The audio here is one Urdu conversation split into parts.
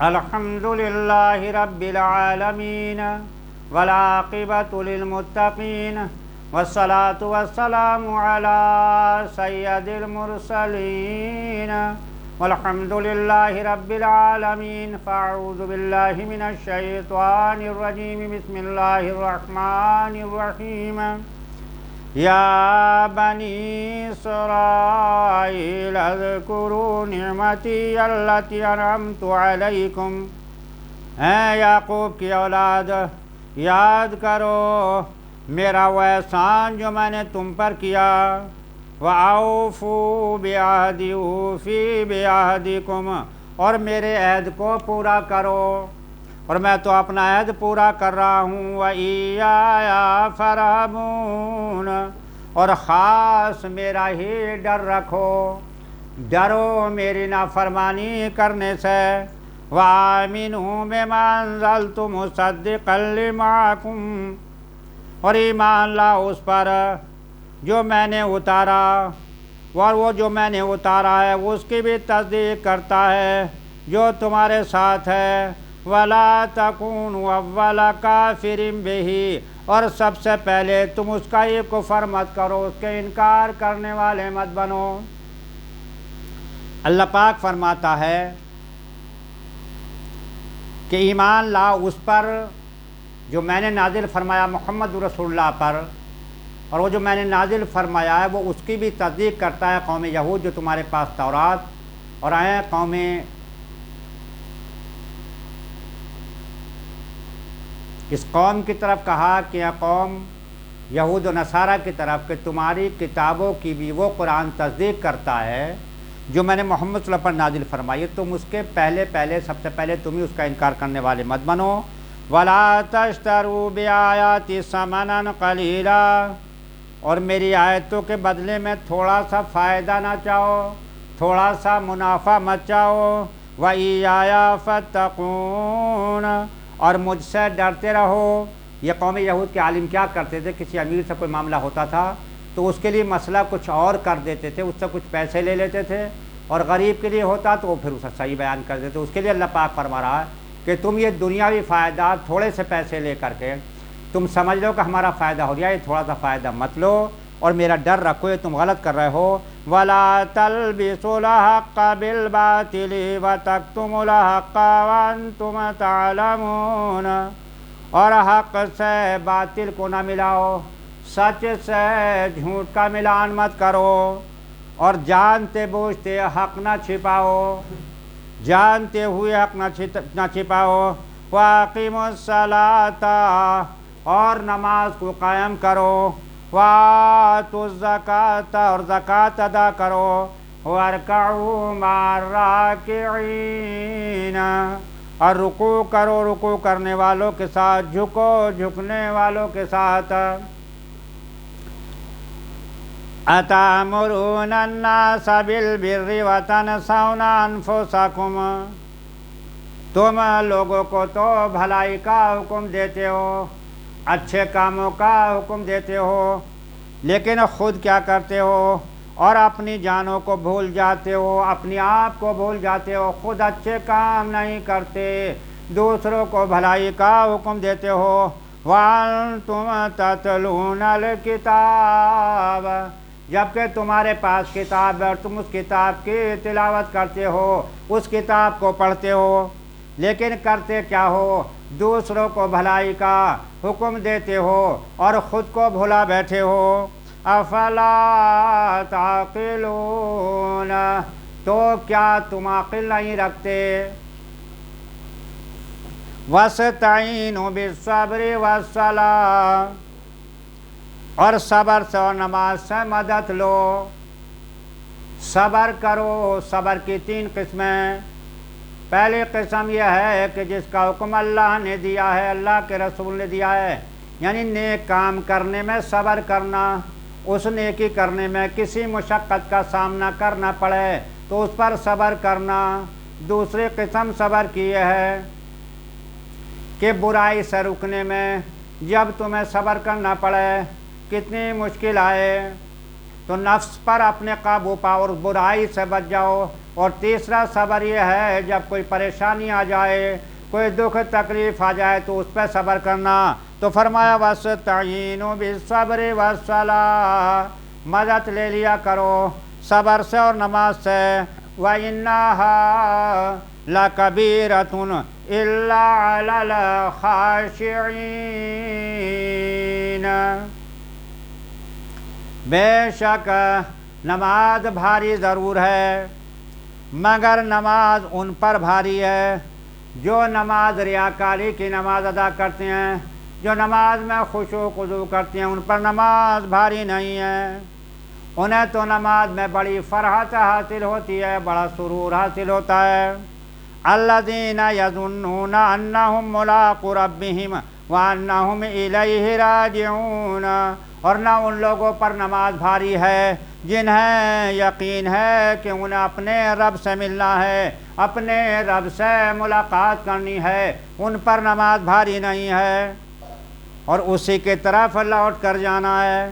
الحمد للہ رب العالمین والعاقبۃ للمتقین والصلاة والسلام علی سید المرسلین والحمد للہ رب العالمین فاعوذ باللہ من الشیطان الرجیم بسم اللہ الرحمن الرحیم یا بنی اسرائیل اذکروا نعمتی التی انعمت علیکم، اے یعقوب کی اولاد یاد کرو میرا وہ احسان جو میں نے تم پر کیا۔ وَأَوْفُوا بِعَهْدِي أُوفِ بِعَهْدِكُمْ، اور میرے عہد کو پورا کرو اور میں تو اپنا عہد پورا کر رہا ہوں۔ وَإِيَّايَ فَارْهَبُونِ، اور خاص میرا ہی ڈر رکھو، ڈرو میری نافرمانی کرنے سے۔ وَآمِنُوا بِمَا أَنزَلْتُ مُصَدِّقًا لِمَعَكُمْ، اور ایمان لاؤ اس پر جو میں نے اتارا، اور وہ جو میں نے اتارا ہے اس کی بھی تصدیق کرتا ہے جو تمہارے ساتھ ہے۔ وَلَا تَكُونُوا أَوَّلَ كَافِرٍ بِهِ، اور سب سے پہلے تم اس کا ہی کفر مت کرو، اس کے انکار کرنے والے مت بنو۔ اللہ پاک فرماتا ہے کہ ایمان لاؤ اس پر جو میں نے نازل فرمایا محمد رسول اللہ پر، اور وہ جو میں نے نازل فرمایا ہے وہ اس کی بھی تصدیق کرتا ہے قوم یہود جو تمہارے پاس تورات اور آئے قوم اس قوم کی طرف کہا کہ یہ قوم یہود و نصارہ کی طرف کہ تمہاری کتابوں کی بھی وہ قرآن تصدیق کرتا ہے جو میں نے محمد صلی اللہ علیہ وسلم پر نازل فرمائی، تم اس کے پہلے سب سے پہلے تم ہی اس کا انکار کرنے والے مت بنو۔ وَلَا تَشْتَرُوا بِآيَاتِ ثَمَنًا قَلِيلًا، اور میری آیتوں کے بدلے میں تھوڑا سا فائدہ نہ چاہو، تھوڑا سا منافع مت چاہو۔ وَإِيَّايَ فَاتَّقُونِ، اور مجھ سے ڈرتے رہو۔ یہ قوم یہود کے عالم کیا کرتے تھے، کسی امیر سے کوئی معاملہ ہوتا تھا تو اس کے لیے مسئلہ کچھ اور کر دیتے تھے، اس سے کچھ پیسے لے لیتے تھے، اور غریب کے لیے ہوتا تو وہ پھر اسے صحیح بیان کر دیتے۔ اس کے لیے اللہ پاک فرما رہا ہے کہ تم یہ دنیاوی فائدہ تھوڑے سے پیسے لے کر کے تم سمجھ لو کہ ہمارا فائدہ ہو گیا، یہ تھوڑا سا فائدہ مت لو اور میرا ڈر رکھو، یہ تم غلط کر رہے ہو۔ وَلَا تَلْبِسُوا الْحَقَّ بِالْبَاطِلِ وَتَكْتُمُوا الْحَقَّ وَأَنْتُمْ تَعْلَمُونَ، اور حق سے باطل کو نہ ملاؤ، سچ سے جھوٹ کا ملان مت کرو، اور جانتے بوجھتے حق نہ چھپاؤ، جانتے ہوئے حق نہ چھپاؤ۔ وَأَقِيمُوا الصَّلَاةَ، اور نماز کو قائم کرو۔ وَآتُوا الزَّكَاةَ، اور زکوٰۃ ادا کرو۔ وَارْكَعُوا مَعَ الرَّاكِعِينَ، اور رکوع کرو رکوع کرنے والوں کے ساتھ، جھکو جھکنے والوں کے ساتھ۔ أَتَأْمُرُونَ النَّاسَ بِالْبِرِّ وَتَنْسَوْنَ أَنفُسَكُمْ، تم لوگوں کو تو بھلائی کا حکم دیتے ہو، اچھے کاموں کا حکم دیتے ہو، لیکن خود کیا کرتے ہو، اور اپنی جانوں کو بھول جاتے ہو، اپنی آپ کو بھول جاتے ہو، خود اچھے کام نہیں کرتے، دوسروں کو بھلائی کا حکم دیتے ہو۔ وَأَنْتُمْ تَتْلُونَ الْكِتَابَ، جبکہ تمہارے پاس کتاب ہے اور تم اس کتاب کی تلاوت کرتے ہو، اس کتاب کو پڑھتے ہو، لیکن کرتے کیا ہو، دوسروں کو بھلائی کا حکم دیتے ہو اور خود کو بھلا بیٹھے ہو۔ افلا تعقلون، تو کیا تم عقل نہیں رکھتے؟ وَاسْتَعِينُوا بِالصَّبْرِ وَالصَّلَاةِ، اور صبر سے اور نماز سے مدد لو، صبر کرو۔ صبر کی 3 قسمیں۔ پہلی قسم یہ ہے کہ جس کا حکم اللہ نے دیا ہے، اللہ کے رسول نے دیا ہے، یعنی نیک کام کرنے میں صبر کرنا، اس نیکی کرنے میں کسی مشقت کا سامنا کرنا پڑے تو اس پر صبر کرنا۔ دوسری قسم صبر کی یہ ہے کہ برائی سے رکنے میں جب تمہیں صبر کرنا پڑے، کتنی مشکل آئے تو نفس پر اپنے قابو پاؤ اور برائی سے بچ جاؤ، اور تیسرا صبر یہ ہے جب کوئی پریشانی آ جائے، کوئی دکھ تکلیف آ جائے تو اس پہ صبر کرنا۔ تو فرمایا وَاسْتَعِینُوا بِالصَّبْرِ وَالصَّلَاةِ، مدد لے لیا کرو صبر سے اور نماز سے۔ وَإِنَّهَا لَكَبِيرَةٌ إِلَّا عَلَى الْخَاشِعِينَ، بے شک نماز بھاری ضرور ہے مگر نماز ان پر بھاری ہے جو نماز ریاکاری کی نماز ادا کرتے ہیں، جو نماز میں خشوع و خضوع کرتے ہیں، ان پر نماز بھاری نہیں ہے۔ انہیں تو نماز میں بڑی فرحت حاصل ہوتی ہے، بڑا سرور حاصل ہوتا ہے۔ الذین یظنون انہم ملاقو ربہم وانہم الیہ راجعون، اور نہ ان لوگوں پر نماز بھاری ہے جنہیں یقین ہے کہ انہیں اپنے رب سے ملنا ہے، اپنے رب سے ملاقات کرنی ہے، ان پر نماز بھاری نہیں ہے اور اسی کی طرف لوٹ کر جانا ہے۔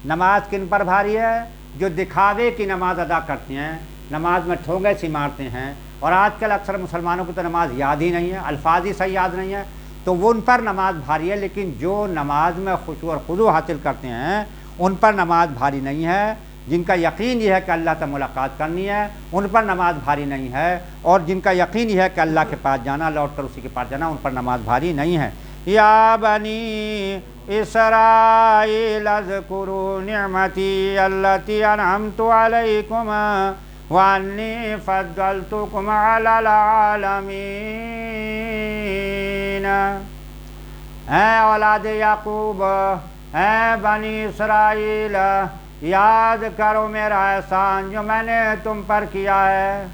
نماز کن پر بھاری ہے؟ جو دکھاوے کی نماز ادا کرتے ہیں، نماز میں ٹھونگے سی مارتے ہیں، اور آج کل اکثر مسلمانوں کو تو نماز یاد ہی نہیں ہے، الفاظ ہی صحیح یاد نہیں ہے، تو وہ ان پر نماز بھاری ہے۔ لیکن جو نماز میں خشوع اور خضوع حاصل کرتے ہیں ان پر نماز بھاری نہیں ہے۔ جن کا یقین یہ ہے کہ اللہ سے ملاقات کرنی ہے ان پر نماز بھاری نہیں ہے، اور جن کا یقین یہ ہے کہ اللہ کے پاس جانا، لوٹ کر اسی کے پاس جانا، ان پر نماز بھاری نہیں ہے۔ یا بنی اسرائیل اذکروا نعمتی التی انعمت علیکم وانی فضلتکم علی العالمین، اے اولاد یعقوب، اے بنی اسرائیل، یاد کرو میرا احسان جو میں نے تم پر کیا ہے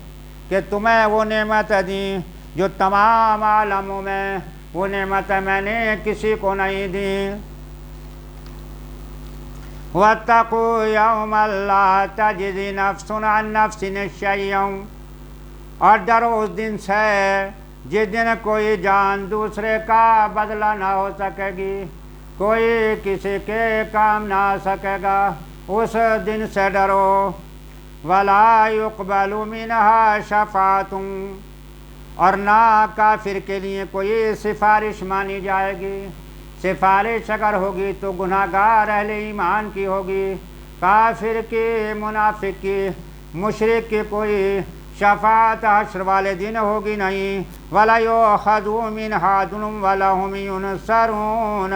کہ تمہیں وہ نعمت دیں جو تمام عالموں میں وہ نعمتیں میں نے کسی کو نہیں دی۔ وَاتَّقُوا يَوْمًا لَا تَجْزِي نَفْسٌ عَن نَفْسٍ شَيْئًا، اور ڈرو اس دن سے جس دن کوئی جان دوسرے کا بدلہ نہ ہو سکے گی، کوئی کسی کے کام نہ آ سکے گا، اس دن سے ڈرو۔ وَلَا يُقْبَلُ مِنْهَا شَفَاعَةٌ، اور نہ کافر کے لیے کوئی سفارش مانی جائے گی۔ سفارش اگر ہوگی تو گناہگار اہل ایمان کی ہوگی، کافر کی، منافق کی، مشرک کی کوئی شفاعت حشر والے دن ہوگی نہیں۔ وَلَا يُؤْخَذُ مِنْهَا عَدْلٌ وَلَا هُمْ يُنصَرُونَ،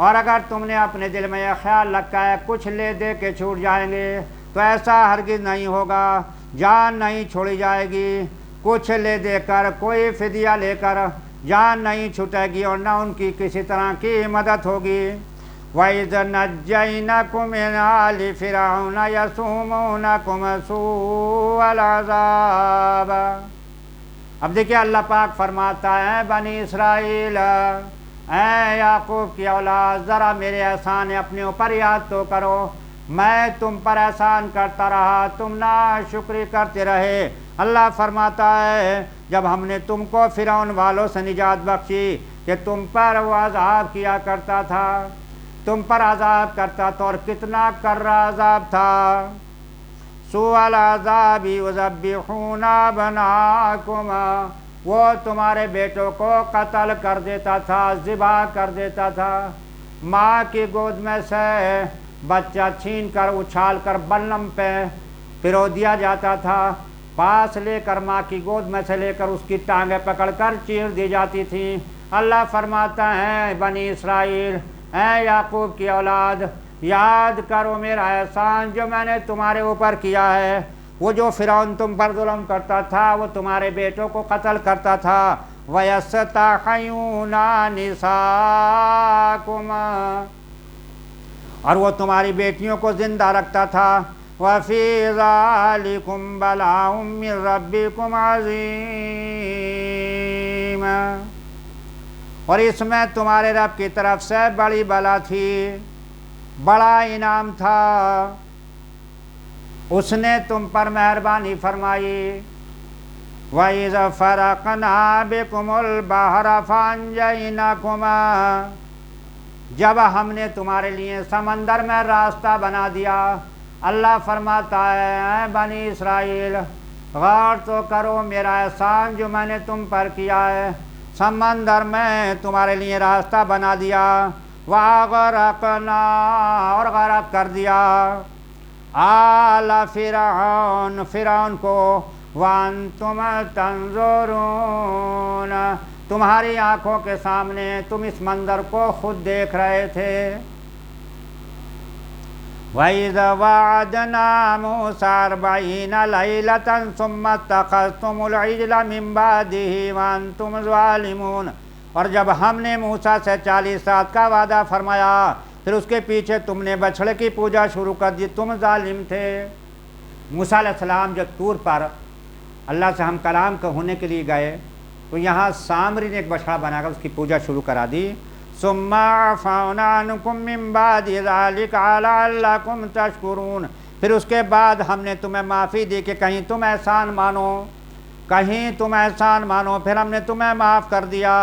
اور اگر تم نے اپنے دل میں یہ خیال رکھا ہے کچھ لے دے کے چھوٹ جائیں گے تو ایسا ہرگز نہیں ہوگا، جان نہیں چھوڑی جائے گی، کچھ لے دے کر، کوئی فدیہ لے کر جان نہیں چھوٹے گی، اور نہ ان کی کسی طرح کی مدد ہوگی۔ وَإِذْ نَجَّيْنَاكُم مِّنْ آلِ فِرْعَوْنَ يَسُومُونَكُمْ سُوءَ الْعَذَابِ، اب دیکھیں اللہ پاک فرماتا ہے بنی اسرائیل، اے یعقوب کی اولاد، ذرا میرے احسان اپنے اوپر یاد تو کرو، میں تم پر احسان کرتا رہا، تم ناشکری کرتے رہے۔ اللہ فرماتا ہے جب ہم نے تم کو فرعون والوں سے نجات بخشی کہ تم پر وہ عذاب کیا کرتا تھا، تم پر عذاب کرتا تھا، اور کتنا کرا عذاب تھا۔ سوء العذاب یذبحون ابناءکم، وہ تمہارے بیٹوں کو قتل کر دیتا تھا، ذبح کر دیتا تھا، ماں کی گود میں سے بچہ چھین کر اچھال کر بلم پہ پرو دیا جاتا تھا، پاس لے کر ماں کی گود میں سے لے کر اس کی ٹانگیں پکڑ کر چیر دی جاتی تھی۔ اللہ فرماتا ہے بنی اسرائیل، اے یعقوب کی اولاد، یاد کرو میرا احسان جو میں نے تمہارے اوپر کیا ہے۔ وہ جو فرعون تم پر ظلم کرتا تھا، وہ تمہارے بیٹوں کو قتل کرتا تھا۔ وَيَسْتَحْيُونَ نِسَاءَكُمْ، اور وہ تمہاری بیٹیوں کو زندہ رکھتا تھا۔ وَفِي ذَلِكُمْ بَلَاءٌ مِّن رَبِّكُمْ عَظِيمٌ، اور اس میں تمہارے رب کی طرف سے بڑی بلا تھی، بڑا انعام تھا، اس نے تم پر مہربانی فرمائی۔ وَإِذَ فَرَقْنَا بِكُمُ الْبَحْرَ فَأَنجَيْنَاكُمَا، جب ہم نے تمہارے لیے سمندر میں راستہ بنا دیا۔ اللہ فرماتا ہے اے بنی اسرائیل، غور تو کرو میرا احسان جو میں نے تم پر کیا ہے، سمندر میں تمہارے لیے راستہ بنا دیا، وَأَغْرَقْنَا اور غرق کر دیا آل فرعون کو، وَأَنْتُمْ تَنْظُرُونَ تمہاری آنکھوں کے سامنے تم اس منظر کو خود دیکھ رہے تھے۔ وَإِذْ وَعَدْنَا مُوسَىٰ 40 لَيْلَةً ثُمَّ اتَّخَذْتُمُ الْعِجْلَ مِن بَعْدِهِ وَأَنْتُمْ ظَالِمُونَ اور جب ہم نے موسیٰ سے 40 رات کا وعدہ فرمایا، پھر اس کے پیچھے تم نے بچھڑے کی پوجا شروع کر دی، تم ظالم تھے۔ موسیٰ علیہ السلام جب طور پر اللہ سے ہم کلام ہونے کے لیے گئے تو یہاں سامری نے ایک بچھڑا بنا کر اس کی پوجا شروع کرا دی۔ ثم عفونا عنکم من بعد ذلک لعلکم تشکرون پھر اس کے بعد ہم نے تمہیں معافی دی کہ کہیں تم احسان مانو، پھر ہم نے تمہیں معاف کر دیا۔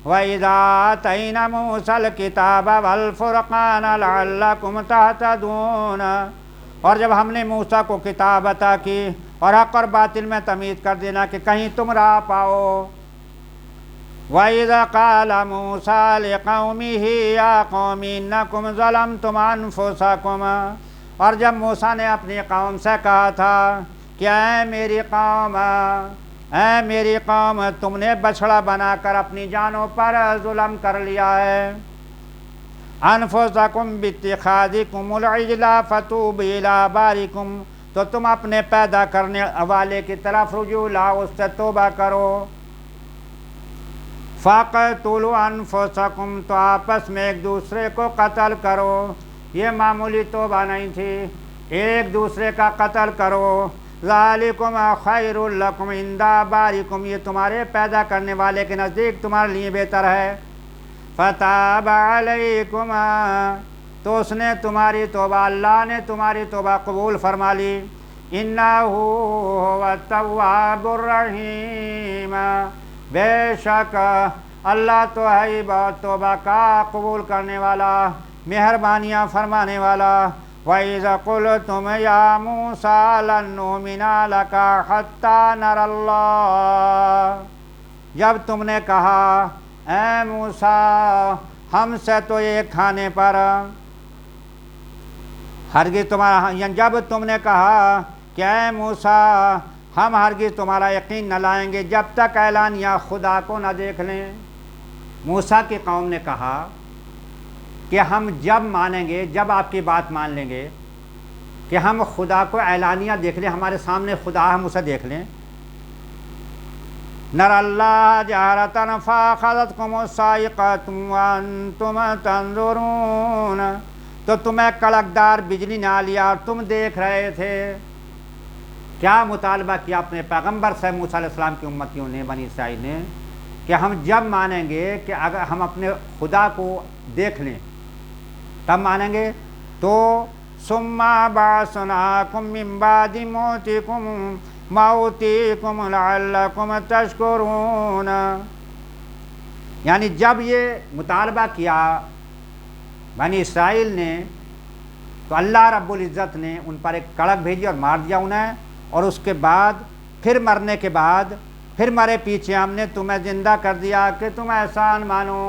وَإِذَا آتَيْنَا مُوسَى الْكِتَابَ وَالْفُرْقَانَ لَعَلَّكُمْ تَهْتَدُونَ اور جب ہم نے موسیٰ کو کتاب عطا کی اور حق اور باطل میں تمیز کر دینا کہ کہیں تم راہ پاؤ۔ وَإِذَا قَالَ مُوسَىٰ لِقَوْمِهِ يَا قَوْمِ إِنَّكُمْ ظَلَمْتُمْ أَنفُسَكُمْ اور جب موسیٰ نے اپنی قوم سے کہا تھا کہ اے میری قوم تم نے بچھڑا بنا کر اپنی جانوں پر ظلم کر لیا ہے۔ أَنفُسَكُمْ بِاتِّخَاذِكُمُ الْعِجْلَ فَتُوبُوا إِلَىٰ بَارِئِكُمْ تو تم اپنے پیدا کرنے والے کی طرف رجوع لاؤ، اس سے توبہ کرو۔ فَاقْتُلُوا أَنفُسَكُمْ تو آپس میں ایک دوسرے کو قتل کرو، یہ معمولی توبہ نہیں تھی، ایک دوسرے کا قتل کرو۔ ذَلِكُمْ خَيْرٌ لَكُمْ عِندَ بَارِئِكُمْ یہ تمہارے پیدا کرنے والے کے نزدیک تمہارے لیے بہتر ہے۔ فَتَابَ عَلَيْكُمْ تو اس نے تمہاری توبہ، اللہ نے تمہاری توبہ قبول فرما لی۔ إِنَّهُ هُوَ التَّوَّابُ الرَّحِيمُ بے شک اللہ تو ہے ہی بہت توبہ کا قبول کرنے والا، مہربانیاں فرمانے والا۔ وَإِذَا قُلْتُمْ يَا مُوسَىٰ لَن نُّؤْمِنَ لَكَ حَتَّىٰ نَرَى اللَّهَ جب تم نے کہا اے موسیٰ ہم سے تو یہ کھانے پر ہرگز تمہارا جب تم نے کہا کہ اے موسیٰ ہم ہرگز تمہارا یقین نہ لائیں گے جب تک اعلانیہ خدا کو نہ دیکھ لیں۔ موسیٰ کی قوم نے کہا کہ ہم جب مانیں گے، جب آپ کی بات مان لیں گے کہ ہم خدا کو اعلانیہ دیکھ لیں، ہمارے سامنے خدا ہم اسے دیکھ لیں۔ نَرَى اللَّهَ جَهْرَةً فَأَخَذَتْكُمُ الصَّاعِقَةُ وَأَنْتُمْ تَنظُرُونَ تو تمہیں کڑکدار بجلی نہ لیا اور تم دیکھ رہے تھے۔ کیا مطالبہ کیا اپنے پیغمبر سے موسیٰ علیہ السلام کی امتیوں نے، بنی اسرائیل نے، کہ ہم جب مانیں گے کہ اگر ہم اپنے خدا کو دیکھ لیں تب مانیں گے۔ تو ثُمَّ بَعَثْنَاكُم مِّن بَعْدِ مَوْتِكُمْ لَعَلَّكُمْ تَشْكُرُونَ یعنی جب یہ مطالبہ کیا بنی اسرائیل نے تو اللہ رب العزت نے ان پر ایک کڑک بھیجی اور مار دیا انہیں، اور اس کے بعد پھر مرنے کے بعد پھر مرے پیچھے ہم نے تمہیں زندہ کر دیا کہ تم احسان مانو۔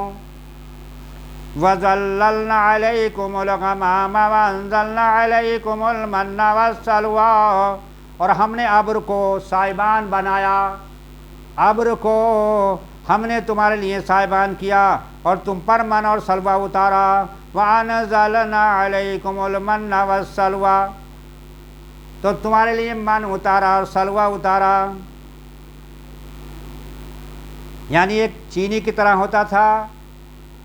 وَظَلَّلْنَا عَلَيْكُمُ الْغَمَامَ وَأَنزَلْنَا عَلَيْكُمُ الْمَنَّ وَالسَّلْوَىٰ اور ہم نے ابر کو سائبان بنایا، ابر کو ہم نے تمہارے لیے سائبان کیا اور تم پر من اور سلوہ اتارا۔ وَأَنزَلْنَا عَلَيْكُمُ الْمَنَّ وَالسَّلْوَىٰ تو تمہارے لیے من اتارا اور سلوہ اتارا، یعنی ایک چینی کی طرح ہوتا تھا،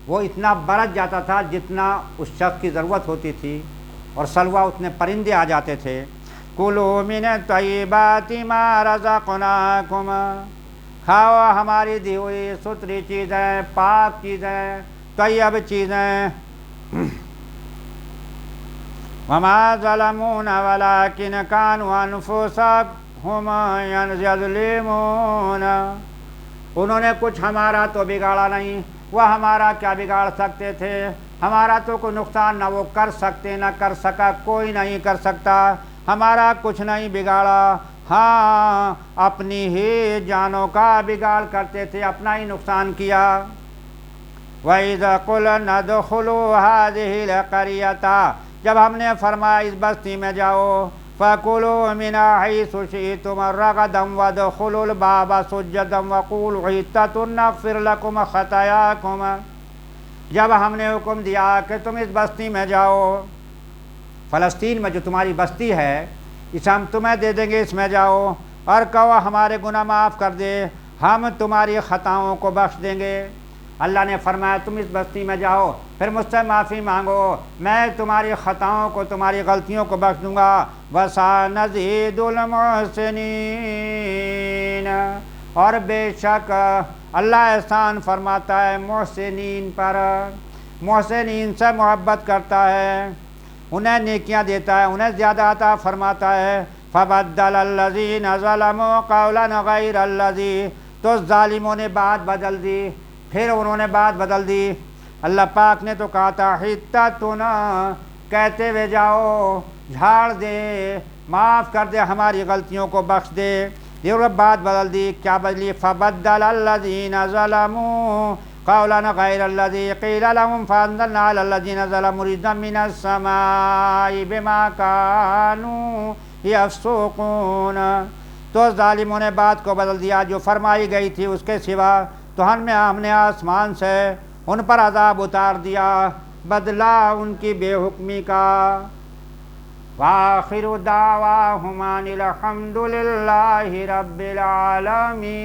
وہ اتنا برس جاتا تھا جتنا اس شخص کی ضرورت ہوتی تھی، اور سلوہ اتنے پرندے آ جاتے تھے۔ کُلُوا مِنَ الطَّیِّبَاتِ مَا رَزَقْنَاکُمْ کھاؤ ہماری دی ہوئی ستری چیزیں، پاک چیزیں، طیب چیزیں۔ وَمَا ظَلَمُونَا وَلَٰكِنْ كَانُوا أَنفُسَهُمْ يَظْلِمُونَ انہوں نے کچھ ہمارا تو بگاڑا نہیں، وہ ہمارا کیا بگاڑ سکتے تھے؟ ہمارا تو کوئی نقصان نہ وہ کر سکتے، نہ کر سکا، کوئی نہیں کر سکتا، ہمارا کچھ نہیں بگاڑا، ہاں اپنی ہی جانوں کا بگاڑ کرتے تھے، اپنا ہی نقصان کیا۔ وَإِذَا قُلْنَا ادْخُلُوا هَٰذِهِ الْقَرْيَةَ، جب ہم نے فرمایا اس بستی میں جاؤ، فَكُلُوا مِنْهَا حَيْثُ شِئْتُمْ رَغَدًا وَادْخُلُوا الْبَابَ سُجَّدًا وَقُولُوا حِطَّةٌ نَغْفِرْ لَكُمْ خَطَايَاكُمْ، جب ہم نے حکم دیا کہ تم اس بستی میں جاؤ، فلسطین میں جو تمہاری بستی ہے اسے ہم تمہیں دے دیں گے، اس میں جاؤ اور کہو ہمارے گناہ معاف کر دے، ہم تمہاری خطاؤں کو بخش دیں گے۔ اللہ نے فرمایا تم اس بستی میں جاؤ، پھر مجھ سے معافی مانگو، میں تمہاری خطاؤں کو، تمہاری غلطیوں کو بخش دوں گا۔ وَسَنَزِيدُ الْمُحْسِنِينَ، اور بے شک اللہ احسان فرماتا ہے محسنین پر، محسنین سے محبت کرتا ہے، انہیں نیکیاں دیتا ہے، انہیں زیادہ عطا فرماتا ہے۔ فَبَدَّلَ الَّذِينَ ظَلَمُوا قَوْلًا غَيْرَ الَّذِي، تو ظالموں نے بات بدل دی، پھر انہوں نے بات بدل دی۔ اللہ پاک نے تو کہا تھا حِطَّةٌ، کہتے ہوئے جاؤ، جھاڑ دے، معاف کر دے، ہماری غلطیوں کو بخش دے، یہ بات بدل دی، کیا بدلی؟ فَبَدَّلَ الَّذِينَ ظَلَمُوا قَوْلًا غَيْرَ الَّذِي قِيلَ لَهُمْ فَأَنزَلْنَا عَلَى الَّذِينَ ظَلَمُوا رِجْزًا مِّنَ السَّمَاءِ بِمَا كَانُوا يَفْسُقُونَ، تو ظالموں نے بات کو بدل دیا، جو فرمائی گئی تھی اس کے سوا، تو ہم نے آسمان سے ان پر عذاب اتار دیا، بدلہ ان کی بے حکمی کا۔ وآخر دعواہم ان الحمد للہ رب العالمین۔